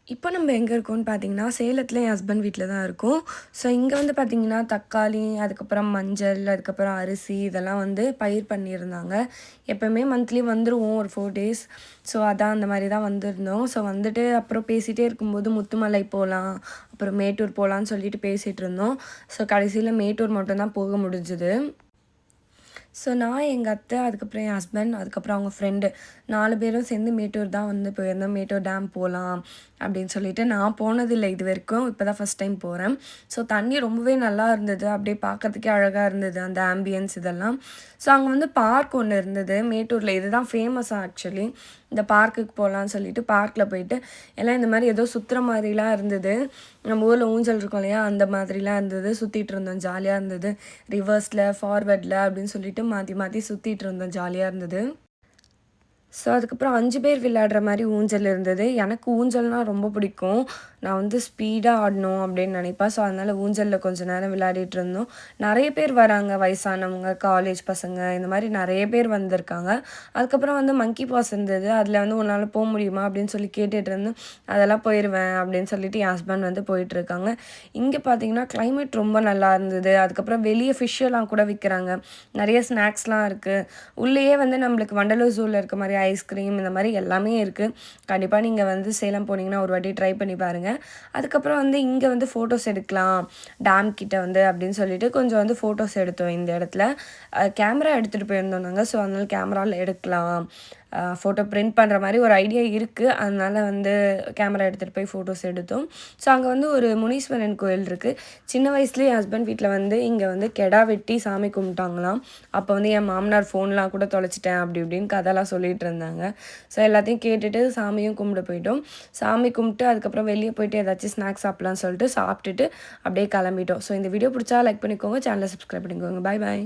இப்போ நம்ம எங்கே இருக்கோம்னு பார்த்தீங்கன்னா, சேலத்தில என் ஹஸ்பண்ட் வீட்ல தான் இருக்கோம். ஸோ இங்க வந்து பார்த்தீங்கன்னா, தக்காளி, அதுக்கப்புறம் மஞ்சள், அதுக்கப்புறம் அரிசி இதெல்லாம் வந்து பயிர் பண்ணியிருந்தாங்க. எப்பவுமே மந்த்லி வந்துருவோம் ஒரு 4 டேஸ். ஸோ அதான் அந்த மாரி தான் வந்திருந்தோம். ஸோ வந்துட்டு அப்புறம் பேசிட்டே இருக்கும்போது முத்துமலை போலாம், அப்புறம் மேட்டூர் போலான்னு சொல்லிட்டு பேசிட்டு இருந்தோம். ஸோ கடைசியில மேட்டூர் மட்டும் தான் போக முடிஞ்சுது. ஸோ நான், எங்க அத்தை, அதுக்கப்புறம் என் ஹஸ்பண்ட், அதுக்கப்புறம் அவங்க ஃப்ரெண்டு 4 பேரும் சேர்ந்து மேட்டூர் தான் வந்து போயிருந்தோம். மேட்டூர் டேம் போலாம் அப்படின்னு சொல்லிட்டு. நான் போனதில்லை இதுவரைக்கும். இப்போ தான் ஃபர்ஸ்ட் டைம் போறேன். ஸோ தண்ணி ரொம்பவே நல்லா இருந்தது. அப்படியே பார்க்கறதுக்கே அழகா இருந்தது அந்த ஆம்பியன்ஸ் இதெல்லாம். ஸோ அங்கே வந்து பார்க் ஒண்ணு இருந்தது மேட்டூர்ல. இதுதான் ஃபேமஸா ஆக்சுவலி. இந்த பார்க்குக்கு போலான்னு சொல்லிட்டு பார்க்ல போயிட்டு எல்லாம் இந்த மாரி ஏதோ சுத்துற மாரிலாம் இருந்தது. நம்ம ஊர்ல ஊஞ்சல் இருக்கும் இல்லையா? அந்த மாதிரிலாம் இருந்தது. சுத்திட்டு இருந்தோம். ஜாலியா இருந்தது. ரிவர்ஸ்ல, ஃபார்வர்ட்ல அப்படின்னு சொல்லிட்டு மாத்தி மாத்தி சுத்திட்டு இருந்தோம். ஜாலியா இருந்தது. ஸோ அதுக்கப்புறம் 5 பேர் விளையாடுற மாரி ஊஞ்சல் இருந்தது. எனக்கு ஊஞ்சல்னா ரொம்ப பிடிக்கும். நான் வந்து ஸ்பீடா ஆடணும் அப்படின்னு நினைப்பேன். ஸோ அதனால ஊஞ்சல்ல கொஞ்ச நேரம் விளையாடிட்டு இருந்தோம். நெறைய பேர் வராங்க. வயசானவங்க, காலேஜ் பசங்க இந்த மாரி நெறைய பேர் வந்திருக்காங்க. அதுக்கப்புறம் வந்து மங்கி பாஸ் இருந்தது. அதில வந்து "உன்னால போ முடியுமா?" அப்படின்னு சொல்லி கேட்டுட்டு இருந்தேன். அதெல்லாம் போயிருவேன் அப்படின்னு சொல்லிட்டு என் ஹஸ்பண்ட் வந்து போயிட்டுருக்காங்க. இங்க பார்த்தீங்கன்னா, கிளைமேட் ரொம்ப நல்லா இருந்தது. அதுக்கப்புறம் வெளிய ஃபிஷ் எல்லாம் கூட விக்கிறாங்க. நெறைய ஸ்நாக்ஸ்லாம் இருக்கு. உள்ளேயே வந்து நம்மளுக்கு வண்டலூர் ஜூல இருக்க மாரி ஐஸ்கிரீம் இந்த மாரி எல்லாமே இருக்கு. கண்டிப்பா நீங்க வந்து சேலம் போனீங்கன்னா, ஒரு வாட்டி ட்ரை பண்ணி பாருங்க. அதுக்கப்புறம் வந்து இங்க வந்து ஃபோட்டோஸ் எடுக்கலாம். டேம் கிட்ட வந்து அப்படின்னு சொல்லிட்டு கொஞ்சம் வந்து ஃபோட்டோஸ் எடுத்தோம் இந்த இடத்துல. கேமரா எடுத்துட்டு போயிருந்தோம் நாங்க. ஸோ அதனால கேமரால எடுக்கலாம். ஃபோட்டோ பிரிண்ட் பண்ற மாரி ஒரு ஐடியா இருக்கு. அதனால வந்து கேமரா எடுத்துட்டு போய் ஃபோட்டோஸ் எடுத்தோம். ஸோ அங்க வந்து ஒரு முனீஸ்வரன் கோயில் இருக்கு. சின்ன வயசுலயே என் ஹஸ்பண்ட் வீட்ல வந்து இங்க வந்து கெடா வெட்டி சாமி கும்பிட்டாங்களாம். அப்போ வந்து என் மாமனார் ஃபோன்லாம் கூட தொலைச்சிட்டேன் அப்படி இப்படின்னு கதைலாம் சொல்லிட்டு இருந்தாங்க. ஸோ எல்லாத்தையும் கேட்டுட்டு சாமியும் கும்பிட போயிட்டோம். சாமி கும்பிட்டு அதுக்கப்புறம் வெளிய போயிட்டு ஏதாச்சும் ஸ்நாக்ஸ் சாப்பிடலாம்னு சொல்லிட்டு சாப்பிட்டுட்டு அப்படியே கிளம்பிட்டோம். ஸோ இந்த வீடியோ பிடிச்சா லைக் பண்ணிக்கோங்க. சேனலை சப்ஸ்கிரைப் பண்ணிக்கோங்க. பாய் பாய்.